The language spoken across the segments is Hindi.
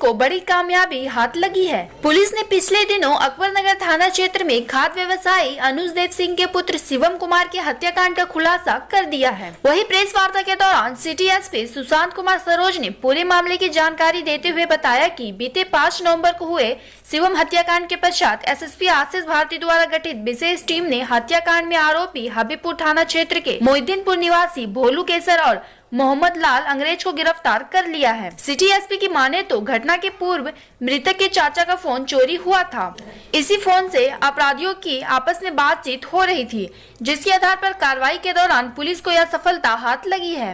को बड़ी कामयाबी हाथ लगी है। पुलिस ने पिछले दिनों अकबर नगर थाना क्षेत्र में खाद्य व्यवसायी अनुज देव सिंह के पुत्र शिवम कुमार के हत्याकांड का खुलासा कर दिया है। वहीं प्रेस वार्ता के दौरान सिटी एसपी सुशांत कुमार सरोज ने पूरे मामले की जानकारी देते हुए बताया कि बीते 5 नवंबर को हुए शिवम हत्याकांड के पश्चात एसएसपी आशीष भारती द्वारा गठित विशेष टीम ने हत्याकांड में आरोपी हबीबपुर थाना क्षेत्र के मोहिद्दीनपुर निवासी भोलू केसर और मोहम्मद लाल अंग्रेज को गिरफ्तार कर लिया है। सिटी एसपी की माने तो घटना के पूर्व मृतक के चाचा का फोन चोरी हुआ था। इसी फोन से अपराधियों की आपस में बातचीत हो रही थी, जिसके आधार पर कार्रवाई के दौरान पुलिस को यह सफलता हाथ लगी है।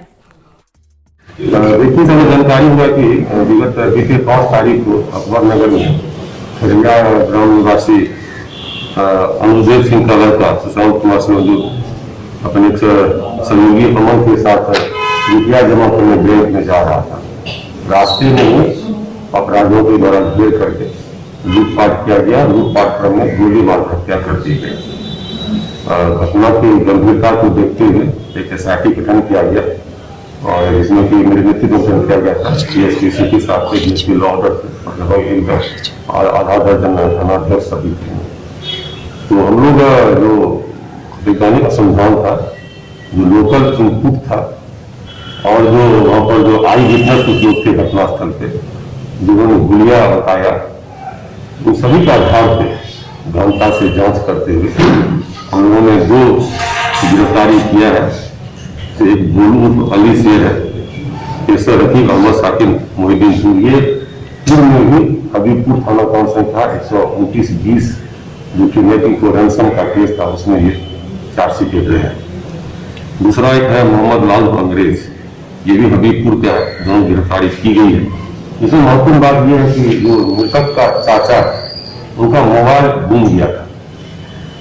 देखिए, हमें जानकारी हुआ कि विगत बीते 5 तारीख को अकबर नगर में खरिया ग्राम निवासी अनुज देव सिंह का लड़का सुशांत कुमार सिंह अपने एक सहयोगी अमन के साथ रुपया जमा करने बैंक में जा रहा था। रास्ते में अपराधियों के द्वारा घेर करके लूटपाट किया गया। लूटपाट क्रम में गोली मार हत्या कर दी गई। घटना की गंभीरता को देखते हुए एक एसआईटी गठन किया गया और इसमें की मेरे नेतृत्व में किया गया था। डीएसपी के साथ डीएसपी लॉ ऑर्डर और आधा दर्जन थानाध्यक्ष सभी थे। तो हम लोग जो वैज्ञानिक अनुसंधान था, जो लोकल इनपुट था और जो वहाँ पर जो आई विटनेस उपयोग थे घटनास्थल पे, जिन्होंने गुलिया बताया, उन सभी का आधार पे गहनता से जांच करते हुए हम लोगों ने 2 गिरफ्तारी किया है। तो एक भोलू अली शेर है, केसर रकीब अहमद साकिब मोहिद्दीनपुर, ये पूर्व में भी हबीबपुर थाना कौन संख्या 129-20 जो किडनैपिंग को रैंसम का केस था, उसमें ये चार्जशीट रहे हैं। दूसरा एक है मोहम्मद लाल अंग्रेज, ये भी हबीबपुर का दोनों गिरफ्तारी की गई है। इसमें महत्वपूर्ण बात यह है कि जो मृतक का चाचा, उनका मोबाइल गुम गया था,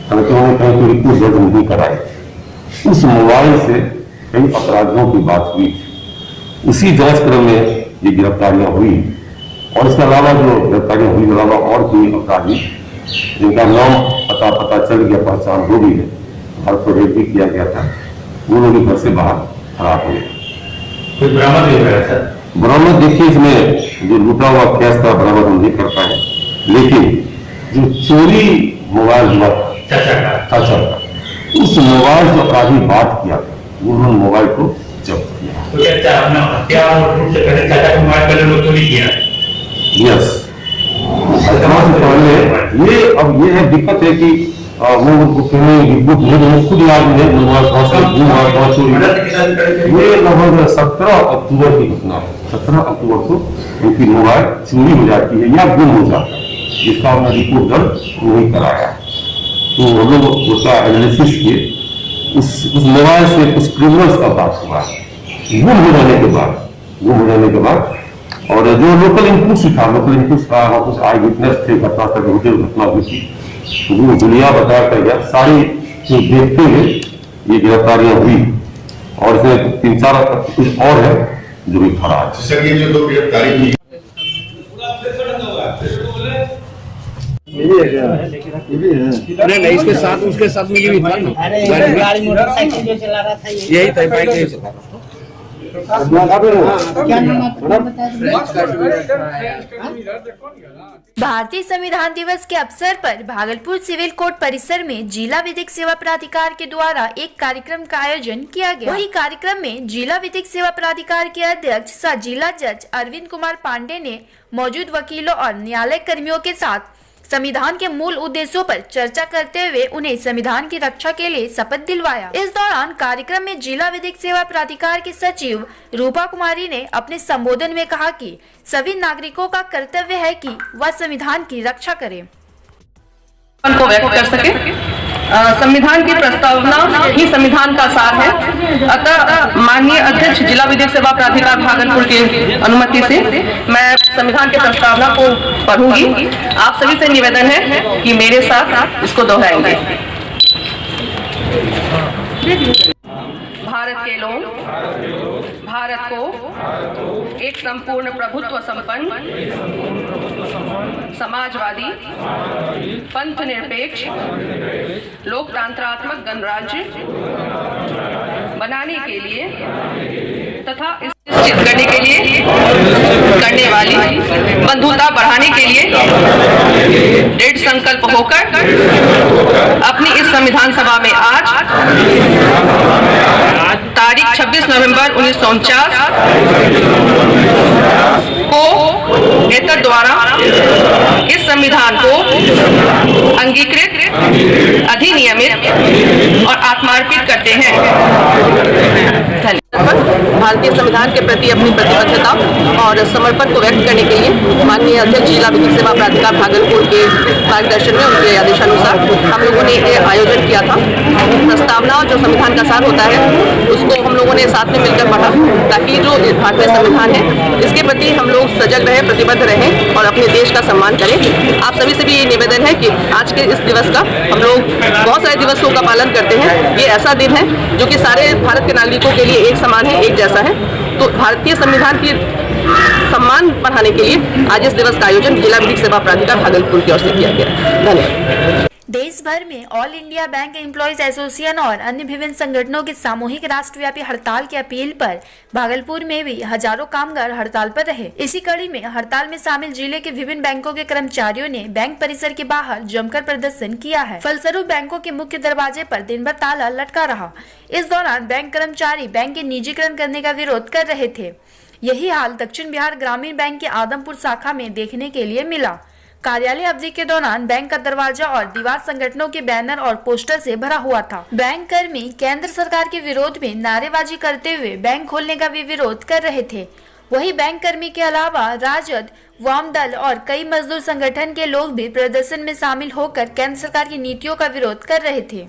हालांकि उन्होंने कहीं कोई रिपोर्ट दर्ज नहीं कराई। उस मोबाइल से कई अपराधियों की बात हुई, उसी जांच क्रम में ये गिरफ्तारियां हुई। और इसके अलावा जो गिरफ्तारियां हुई, अलावा और कोई अपराधी जिनका नाम पता चल गया, पहचान हो गई है, घर पर रेड भी किया गया था, वो लोग घर से बाहर फरार हो गए। बरामद नहीं हुआ सर? बरामद देखिए, इसमें जो लूटा हुआ कैश था बरामद हम नहीं कर पाए, लेकिन जो चोरी मोबाइल हुआ चाचा का, उस मोबाइल जो अपराधी बात किया था, उन्होंने मोबाइल को जब्त किया। तो क्या हत्या रूप से पहले चाचा का मोबाइल पहले लोग चोरी किया? यस, पहले ये अब ये है दिक्कत है कि वो खुद याद नहीं, ये लगभग 17 अक्टूबर की घटना है। 17 अक्टूबर को उनकी मोबाइल चोरी हो जाती है या गुम हो जाता है, जिसका हमने रिपोर्ट दर्ज नहीं कराया। तो हम लोग उसका एनालिसिस किए, उस मोबाइल से कुछ क्रिमिनल्स का बात हुआ गुम हो जाने के बाद और जो लोकल इनपुट्स था, लोकल इनपुट्स का कुछ आई विटनेस थे, घटना हुई थी, वो दुनिया बता कर गया। सारी चीज देखते हुए ये गिरफ्तारियां हुई और इसमें 3-4 कुछ और है जो भी फरार है। सर, ये जो 2 गिरफ्तारी हुई नहीं, इसके साथ उसके साथ में ये भी था, गाड़ी मोटरसाइकिल जो चला रहा था, यही था, बाइक नहीं चला रहा था। भारतीय संविधान दिवस के अवसर पर भागलपुर सिविल कोर्ट परिसर में जिला विधिक सेवा प्राधिकार के द्वारा एक कार्यक्रम का आयोजन किया गया। वही कार्यक्रम में जिला विधिक सेवा प्राधिकार के अध्यक्ष सह जिला जज अरविंद कुमार पांडे ने मौजूद वकीलों और न्यायालय कर्मियों के साथ संविधान के मूल उद्देश्यों पर चर्चा करते हुए उन्हें संविधान की रक्षा के लिए शपथ दिलवाया। इस दौरान कार्यक्रम में जिला विधिक सेवा प्राधिकार के सचिव रूपा कुमारी ने अपने संबोधन में कहा कि सभी नागरिकों का कर्तव्य है कि वह संविधान की रक्षा करें, को व्यक्त कर सके। संविधान की प्रस्तावना ही संविधान का सार है। अतः माननीय अध्यक्ष जिला विधिक सेवा प्राधिकार भागलपुर की अनुमति से मैं संविधान की प्रस्तावना को पढ़ूंगी। आप सभी से निवेदन है कि मेरे साथ इसको दोहराएंगे। भारत के लोग भारत को एक संपूर्ण प्रभुत्व संपन्न समाजवादी पंथ निरपेक्ष लोकतंत्रात्मक गणराज्य बनाने के लिए तथा निश्चित करने के लिए करने वाली बंधुता बढ़ाने के लिए दृढ़ संकल्प होकर अपनी इस संविधान सभा में आज तारीख 26 नवंबर 1949 को नेतृत्व द्वारा इस संविधान को अंगीकृत, अधिनियमित और आत्मार्पित करते हैं। भारतीय संविधान के प्रति अपनी प्रतिबद्धता और समर्पण को व्यक्त करने के लिए माननीय अध्यक्ष जिला विधिक सेवा प्राधिकार भागलपुर के मार्गदर्शन में, उनके आदेशानुसार हम लोगों ने ये आयोजन किया था। प्रस्तावना जो संविधान का सार होता है उसको हम लोगों ने साथ में मिलकर पढ़ा, ताकि जो भारतीय संविधान है इसके प्रति हम लोग सजग रहे, प्रतिबद्ध रहें और अपने देश का सम्मान करें। आप सभी से भी ये निवेदन है कि आज के इस दिवस का हम लोग बहुत सारे दिवसों का पालन करते हैं। ये ऐसा दिन है जो कि सारे भारत के नागरिकों के लिए एक समान है, एक जैसा है। तो भारतीय संविधान की सम्मान बढ़ाने के लिए आज इस दिवस का आयोजन जिला विधिक सेवा प्राधिकार भागलपुर की ओर से किया गया। धन्यवाद। देश भर में all India bank employees association और अन्य विभिन्न संगठनों की सामूहिक राष्ट्रव्यापी हड़ताल की अपील पर भागलपुर में भी हजारों कामगार हड़ताल पर रहे। इसी कड़ी में हड़ताल में शामिल जिले के विभिन्न बैंकों के कर्मचारियों ने बैंक परिसर के बाहर जमकर प्रदर्शन किया है। फलस्वरूप बैंकों के मुख्य दरवाजे पर दिन भर ताला लटका रहा। इस दौरान बैंक कर्मचारी बैंक के निजीकरण करने का विरोध कर रहे थे। यही हाल दक्षिण बिहार ग्रामीण बैंक के आदमपुर शाखा में देखने के लिए मिला। कार्यालय अवधि के दौरान बैंक का दरवाजा और दीवार संगठनों के बैनर और पोस्टर से भरा हुआ था। बैंक कर्मी केंद्र सरकार के विरोध में नारेबाजी करते हुए बैंक खोलने का भी विरोध कर रहे थे। वहीं बैंक कर्मी के अलावा राजद, वाम दल और कई मजदूर संगठन के लोग भी प्रदर्शन में शामिल होकर केंद्र सरकार की नीतियों का विरोध कर रहे थे।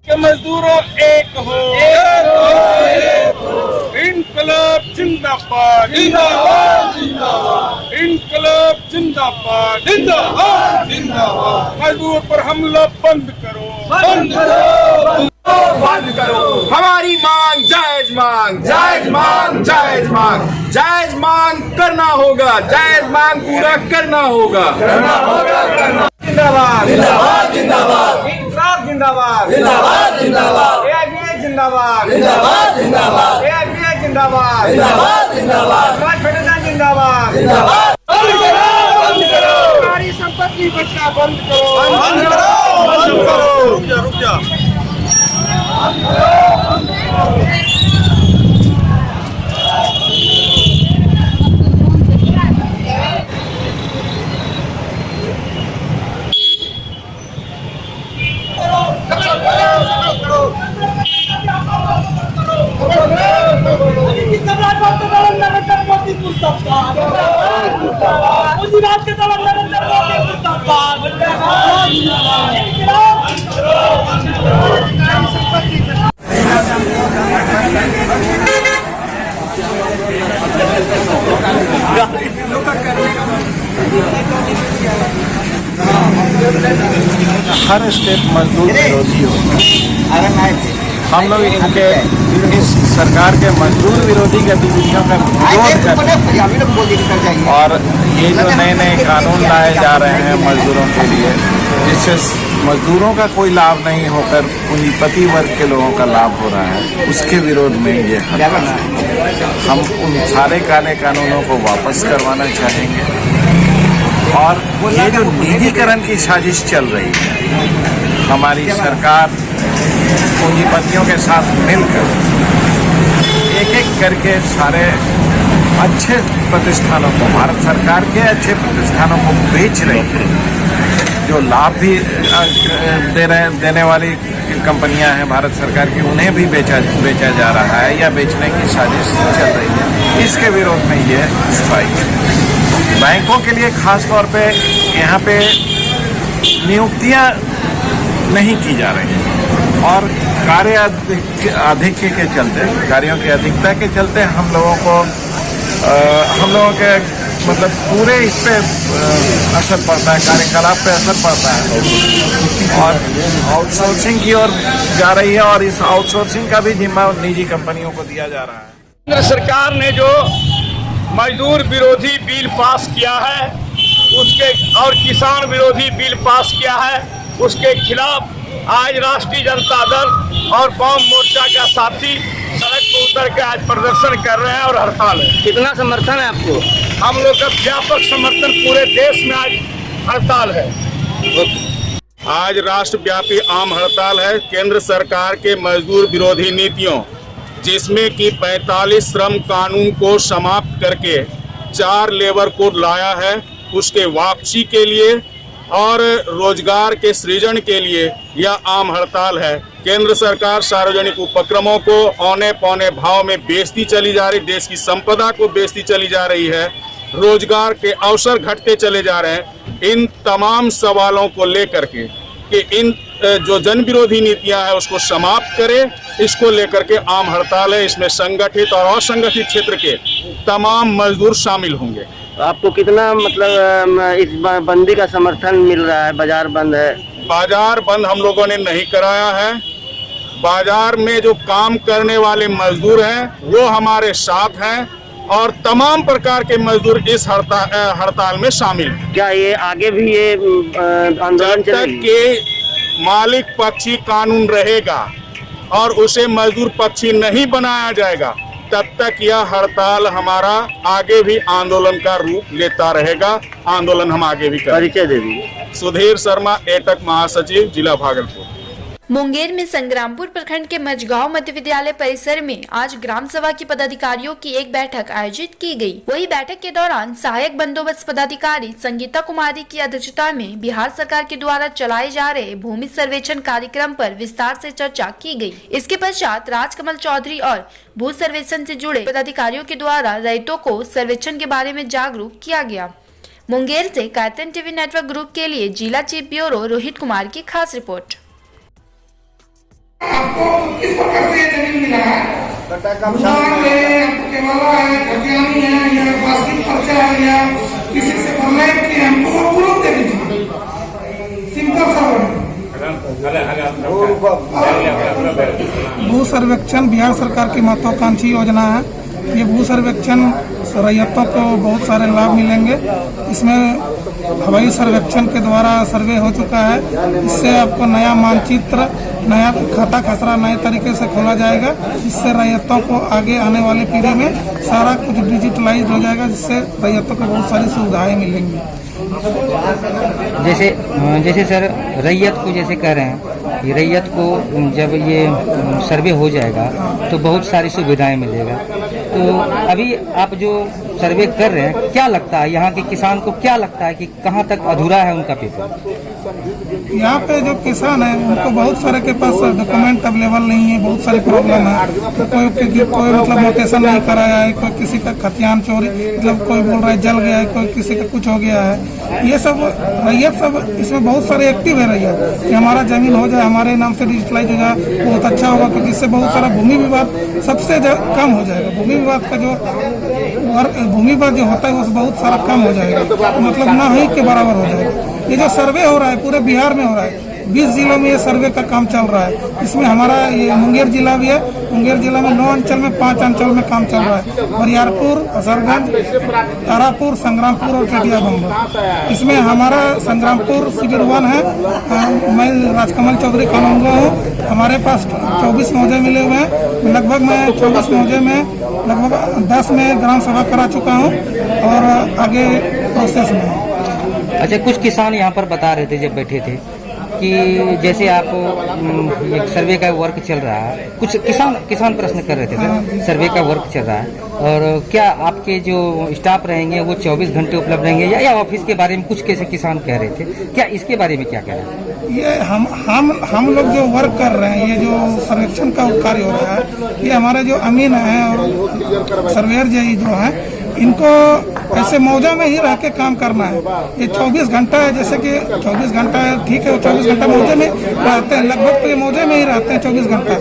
मजदूरों एक हो, इनकलाब जिंदाबाद, इनकलाब जिंदाबाद, मजदूर पर हमला बंद करो, बंद करो। हमारी मांग जायज मांग, जायज मांग, जायज मांग, जायज मांग करना होगा, जायज मांग पूरा करना होगा। जिंदाबाद, जिंदाबाद, जिंदाबाद, इंकलाब जिंदाबाद, जिंदाबाद, जिंदाबाद, एआईबीए जिंदाबाद, जिंदाबाद, जिंदाबाद, एआईबीए जिंदाबाद, जिंदाबाद, जिंदाबाद, समाज फेडरेशन जिंदाबाद, जिंदाबाद। बंद करो, बंद करो, हमारी संपत्ति बचना बंद करो, बंद करो, बंद करो। रुक जा, रुक जा। हर स्टेट मजदूर विरोधी हो। हम लोग इनके इस सरकार के मजदूर विरोधी गतिविधियों का विरोध करते हैं और ये जो नए नए कानून लाए जा रहे हैं मजदूरों के लिए, जिससे मजदूरों का कोई लाभ नहीं होकर पूंजीपति वर्ग के लोगों का लाभ हो रहा है, उसके विरोध में ये हम उन सारे काले कानूनों को वापस करवाना चाहेंगे। और ये जो निजीकरण की साजिश चल रही है, हमारी सरकार पूंजीपतियों के साथ मिलकर एक एक करके सारे अच्छे प्रतिष्ठानों को, भारत सरकार के अच्छे प्रतिष्ठानों को बेच रही है। जो लाभ भी देने वाली कंपनियां हैं भारत सरकार की, उन्हें भी बेचा जा रहा है या बेचने की साजिश चल रही है। इसके विरोध में ये स्ट्राइक। बैंकों के लिए खास तौर पे यहाँ पे नियुक्तियाँ नहीं की जा रही और कार्य आधिक्य के चलते, कार्यों की अधिकता के चलते हम लोगों के मतलब पूरे इस पे असर पड़ता है, कार्यकलाप पे असर पड़ता है और आउटसोर्सिंग की ओर जा रही है और इस आउटसोर्सिंग का भी जिम्मा निजी कंपनियों को दिया जा रहा है। केंद्र सरकार ने जो मजदूर विरोधी बिल पास किया है उसके और किसान विरोधी बिल पास किया है, उसके खिलाफ आज राष्ट्रीय जनता दल और वाम मोर्चा का साथी सड़क को उतर के आज प्रदर्शन कर रहे हैं और हड़ताल है। कितना समर्थन है आपको? हम लोग का व्यापक समर्थन, पूरे देश में आज हड़ताल है। आज राष्ट्रव्यापी आम हड़ताल है केंद्र सरकार के मजदूर विरोधी नीतियों, जिसमें कि 45 श्रम कानून को समाप्त करके 4 लेबर कोड लाया है, उसके वापसी के लिए और रोजगार के सृजन के लिए यह आम हड़ताल है। केंद्र सरकार सार्वजनिक उपक्रमों को औने पौने भाव में बेचती चली जा रही, देश की संपदा को बेचती चली जा रही है, रोजगार के अवसर घटते चले जा रहे हैं। इन तमाम सवालों को लेकर के कि इन जो जन विरोधी नीतियां हैं उसको समाप्त करें, इसको लेकर के आम हड़ताल है। इसमें संगठित और असंगठित क्षेत्र के तमाम मजदूर शामिल होंगे। आपको कितना मतलब इस बंदी का समर्थन मिल रहा है? बाजार बंद है। बाजार बंद हम लोगों ने नहीं कराया है। बाजार में जो काम करने वाले मजदूर हैं वो हमारे साथ हैं और तमाम प्रकार के मजदूर इस हड़ताल में शामिल हैं। क्या ये आगे भी ये आंदोलन जब तक के मालिक पक्षी कानून रहेगा और उसे मजदूर पक्षी नहीं बनाया जाएगा, तब तक यह हड़ताल हमारा आगे भी आंदोलन का रूप लेता रहेगा। आंदोलन हम आगे भी करेंगे। परिचय दे दीजिए। सुधीर शर्मा, एटक महासचिव, जिला भागलपुर। मुंगेर में संग्रामपुर प्रखंड के मझगांव मध्य विद्यालय परिसर में आज ग्राम सभा के पदाधिकारियों की एक बैठक आयोजित की गई। वही बैठक के दौरान सहायक बंदोबस्त पदाधिकारी संगीता कुमारी की अध्यक्षता में बिहार सरकार के द्वारा चलाए जा रहे भूमि सर्वेक्षण कार्यक्रम पर विस्तार से चर्चा की गई। इसके पश्चात राजकमल चौधरी और भू सर्वेक्षण से जुड़े पदाधिकारियों के द्वारा रैयतों को सर्वेक्षण के बारे में जागरूक किया गया। मुंगेर से कायतन टीवी नेटवर्क ग्रुप के लिए जिला चीफ ब्यूरो रोहित कुमार की खास रिपोर्ट। आपको किस प्रकार से जमीन मिला है? भूभाग है, आपको केवला है, खतियानी है या वास्तविक पर्चा है या किसी से ऑनलाइन किया, हमको वो प्रूफ दे दीजिए। सिंपल सा भू सर्वेक्षण बिहार सरकार की महत्वाकांक्षी योजना है। ये भू सर्वेक्षण रैयतों को बहुत सारे लाभ मिलेंगे। इसमें हवाई सर्वेक्षण के द्वारा सर्वे हो चुका है। इससे आपको नया मानचित्र, नया खाता खसरा नए तरीके से खोला जाएगा, जिससे रैयतों को आगे आने वाली पीढ़ी में सारा कुछ डिजिटलाइज हो जाएगा, जिससे रैयतों को बहुत सारी सुविधाएं मिलेंगी। जैसे सर रैयत को जैसे कह रहे हैं, ये रैयत को जब ये सर्वे हो जाएगा तो बहुत सारी सुविधाएं मिलेगा। तो अभी आप जो सर्वे कर रहे हैं, क्या लगता है यहाँ के किसान को, क्या लगता है कि कहाँ तक अधूरा है उनका पेपर? यहाँ पे जो किसान है उनको बहुत सारे के पास डॉक्यूमेंट अवेलेबल नहीं है, बहुत सारी प्रॉब्लम है। तो कोई मतलब नोटेशन नहीं कराया है, कोई किसी का खतियान चोरी, मतलब कोई बोल रहा है जल गया है, कोई किसी का कुछ हो गया है। ये सब रैयत सब इसमें बहुत सारे एक्टिव है रैयत कि हमारा जमीन हो जाए, हमारे नाम से डिजिटलाइज हो जाए, बहुत अच्छा होगा, क्योंकि इससे बहुत सारा भूमि विवाद सबसे कम हो जाएगा। भूमि विवाद का जो भूमि विवाद जो होता है वो बहुत सारा कम हो जाएगा, मतलब ना ही के बराबर हो जाएगा। ये जो सर्वे हो रहा है पूरे बिहार में हो रहा है, 20 जिलों में ये सर्वे का काम चल रहा है। इसमें हमारा ये मुंगेर जिला भी है। मुंगेर जिला में 9 अंचल में 5 अंचल में काम चल रहा है। बरियारपुर, असरगंज, तारापुर, संग्रामपुर और टेटिया बम्बा। इसमें हमारा संग्रामपुर शिविर 1 है। मैं राजकमल चौधरी कानूनगो हूँ। हमारे पास 24 मौजे मिले हुए हैं। लगभग मैं 24 मौजे में लगभग 10 में ग्राम सभा करा चुका हूँ और आगे प्रोसेस में। अच्छा, कुछ किसान यहाँ पर बता रहे थे जब बैठे थे कि जैसे आप एक सर्वे का वर्क चल रहा है, कुछ किसान प्रश्न कर रहे थे सर, सर्वे का वर्क चल रहा है और क्या आपके जो स्टाफ रहेंगे वो 24 घंटे उपलब्ध रहेंगे या ऑफिस के बारे में कुछ कैसे किसान कह रहे थे, क्या इसके बारे में क्या कह रहे हैं? ये हम लोग जो वर्क कर रहे हैं, ये जो सर्वेक्षण का कार्य हो रहा है, ये हमारे जो अमीन है और सर्वेयर जी जो है, इनको ऐसे मौजा में ही रह के काम करना है। ये 24 घंटा है, जैसे कि 24 घंटा है, ठीक है, 24 घंटा मौजे में रहते हैं, लगभग तो ये मौजे में ही रहते हैं 24 घंटा।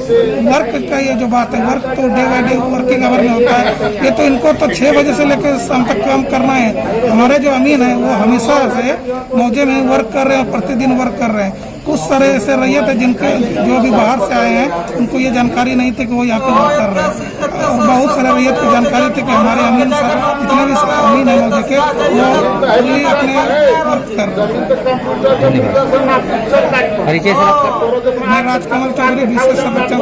वर्क का ये जो बात है, वर्क तो day by day working hour में होता है। ये तो इनको तो 6 बजे से लेकर शाम तक काम करना है। हमारे जो अमीन है वो हमेशा से मौजे में वर्क कर रहे हैं, प्रतिदिन वर्क कर रहे हैं। कुछ सारे ऐसे रैयत है जिनके जो भी बाहर से आए हैं उनको ये जानकारी नहीं थी कि वो यहाँ पे वर्क कर रहे हैं, और बहुत सारे रैयत को जानकारी थी कि हमारे अमीन सर जितने भी अमीन है मौजे के वो ओनली अपने वर्क कर रहे हैं। परिचय सर आपका? मैं राजकमल चौधरी, विशेष संरक्षण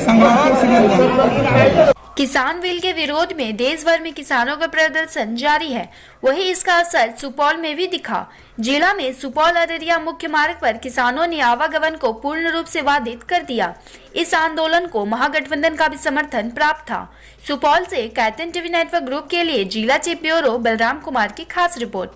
संग्रामपुर सिविल। किसान बिल के विरोध में देश भर में किसानों का प्रदर्शन जारी है। वहीं इसका असर सुपौल में भी दिखा। जिला में सुपौल अररिया मुख्य मार्ग पर किसानों ने आवागमन को पूर्ण रूप से बाधित कर दिया। इस आंदोलन को महागठबंधन का भी समर्थन प्राप्त था। सुपौल से कैथन टीवी नेटवर्क ग्रुप के लिए जिला चीफ ब्यूरो बलराम कुमार की खास रिपोर्ट।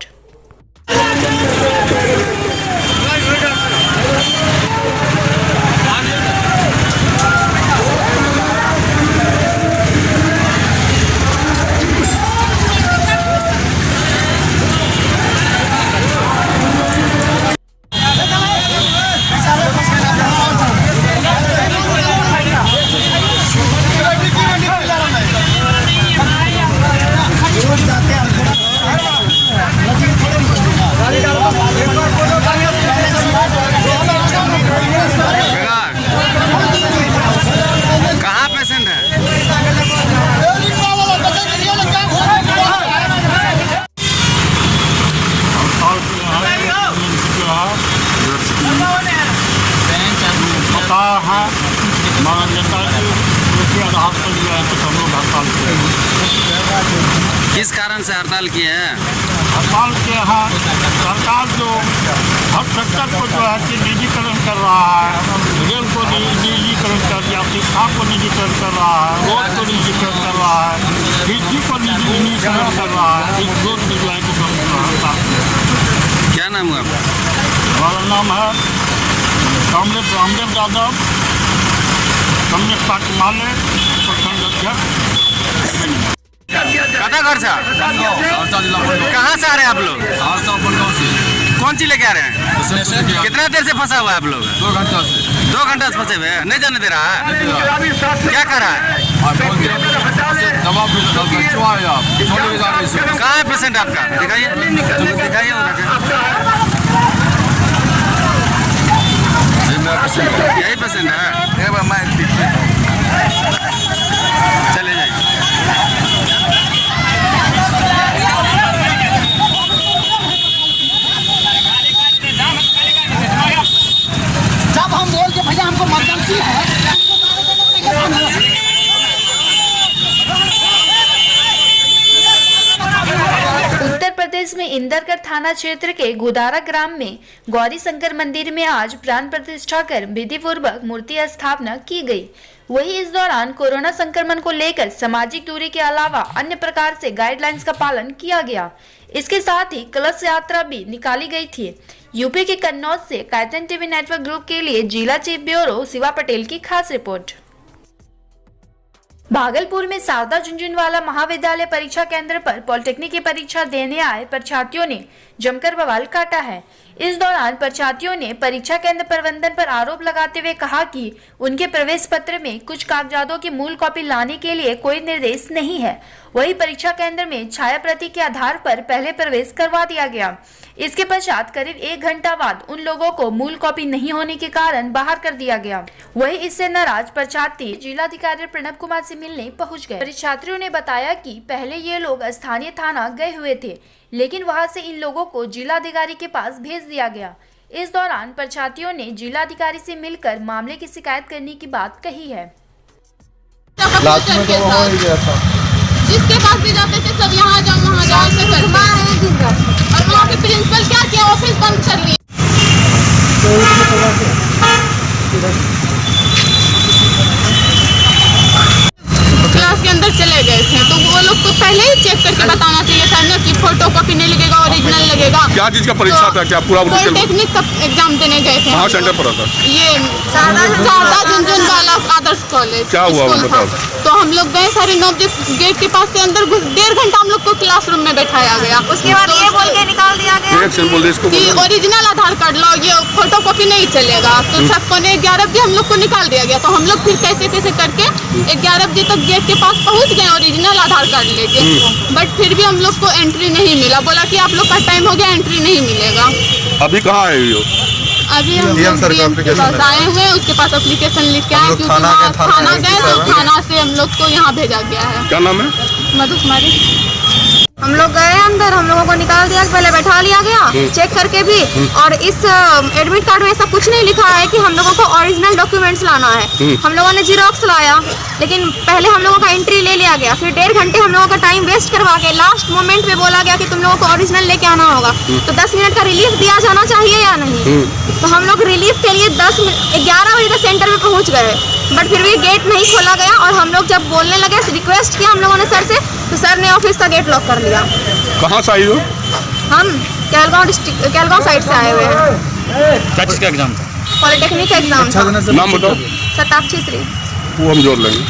कहाँ पेशेंट है? किस कारण से हड़ताल किए हैं? हड़ताल के यहाँ सरकार जो हर सेक्टर को जो है कि निजीकरण कर रहा है, रेल को निजीकरण कर दिया, शिक्षा को निजीकरण कर रहा है, रोड को निजीकरण कर रहा है, कृषि को निजीकरण कर रहा है। इस रोड में जो है कि हड़ताल। क्या नाम है आपका? हमारा नाम है comrade Ramdev Yadav, communist party Male, प्रखंड अध्यक्ष। कदा घर से? कहाँ से आ रहे हैं आप लोग? कौन सी लेके आ रहे हैं? कितना देर से फंसा हुआ है आप लोग? 2 घंटा से। 2 घंटा से फंसे हुए हैं? नहीं जाने दे रहा है? क्या कर रहा है? कहाँ है पेशेंट आपका? दिखाइए, दिखाइए। यही पेशेंट है? चले जाइए। जब हम बोल के भैया हमको इमरजेंसी है। उत्तर प्रदेश में इंदरगढ़ थाना क्षेत्र के गुदारा ग्राम में गौरी शंकर मंदिर में आज प्राण प्रतिष्ठा कर विधि पूर्वक मूर्ति स्थापना की गई। वहीं इस दौरान कोरोना संक्रमण को लेकर सामाजिक दूरी के अलावा अन्य प्रकार से गाइडलाइंस का पालन किया गया। इसके साथ ही कलश यात्रा भी निकाली गई थी। यूपी के कन्नौज से कैथन टीवी नेटवर्क ग्रुप के लिए जिला चीफ ब्यूरो शिवा पटेल की खास रिपोर्ट। भागलपुर में सावदा झुंझुनवाला महाविद्यालय परीक्षा केंद्र पर पॉलिटेक्निक की परीक्षा देने आए परीक्षार्थियों ने जमकर बवाल काटा है। इस दौरान परीक्षार्थियों ने परीक्षा केंद्र प्रबंधन पर आरोप लगाते हुए कहा कि उनके प्रवेश पत्र में कुछ कागजातों की मूल कॉपी लाने के लिए कोई निर्देश नहीं है। वहीं परीक्षा केंद्र में छाया प्रति के आधार पर पहले प्रवेश करवा दिया गया। इसके पश्चात करीब 1 घंटा बाद उन लोगों को मूल कॉपी नहीं होने के कारण बाहर कर दिया गया। वहीं इससे नाराज परीक्षार्थी जिलाधिकारी प्रणब कुमार से मिलने पहुंच गए। परीक्षार्थियों ने बताया कि पहले ये लोग स्थानीय थाना गए हुए थे, लेकिन वहां से इन लोगों को जिलाधिकारी के पास भेज दिया गया। इस दौरान परीक्षार्थियों ने जिलाधिकारी से मिलकर मामले की शिकायत करने की बात कही है। जिसके पास भी जाते थे सब यहाँ जाओ वहाँ जाओ से करते, और वहाँ के प्रिंसिपल क्या किया, ऑफिस बंद कर लिया। क्लास के अंदर चले गए थे तो वो लोग को पहले ही चेक करके बताना चाहिए था ना कि फोटो कॉपी नहीं लगेगा, ओरिजिनल लगेगा। क्या चीज का परीक्षा था? क्या पूरा पॉलिटेक्निक का एग्जाम देने गए थे। कहाँ सेंटर पर था? ये सावदा झुंझुनवाला आदर्श कॉलेज। क्या हुआ वो बताओ। तो हम लोग गए सारे 9 बजे गेट के पास से अंदर घुस, 1.5 घंटा हम लोग को क्लासरूम में बैठाया गया। उसके बाद ये बोल के निकाल दिया गया कि ओरिजिनल आधार कार्ड लो, ये फोटो कॉपी नहीं चलेगा। तो सबको ने 11 बजे हम लोग को निकाल दिया गया। तो हम लोग फिर कैसे कैसे करके 11 बजे तक गेट के पास पहुंच गए ओरिजिनल आधार कार्ड लेके, बट फिर भी हम लोग को एंट्री नहीं मिला। बोला कि आप लोग का टाइम हो गया, एंट्री नहीं मिलेगा। अभी कहाँ है ये? अभी हम लोग DM के पास आए हुए हैं, उसके पास एप्लीकेशन लिख के आए क्योंकि वहाँ थाना गए तो थाना से हम लोग को यहाँ भेजा गया है। क्या नाम है? मधु कुमारी। हम लोग गए अंदर, हम लोगों को निकाल दिया, पहले बैठा लिया गया चेक करके भी, और इस एडमिट कार्ड में ऐसा कुछ नहीं लिखा है कि हम लोगों को ओरिजिनल डॉक्यूमेंट्स लाना है। हम लोगों ने जीरोक्स लाया, लेकिन पहले हम लोगों का एंट्री ले लिया गया, फिर 1.5 घंटे हम लोगों का टाइम वेस्ट करवा के लास्ट मोमेंट पे बोला गया कि तुम लोगों को ओरिजिनल लेके आना होगा। तो 10 मिनट का रिलीफ दिया जाना चाहिए या नहीं? तो हम लोग रिलीफ के लिए 11 बजे तक सेंटर में पहुँच गए, बट फिर भी गेट नहीं खोला गया। और हम लोग जब बोलने लगे, रिक्वेस्ट किया हम लोगों ने सर से, तो सर ने ऑफिस का गेट लॉक कर लिया। कहाँ से आई हो? हम केलगांव साइड से आए हुए हैं। किसका एग्जाम था? पॉलिटेक्निक का एग्जाम था। नाम बताओ। सताक्षी श्री। वो हम जोड़ लेंगे।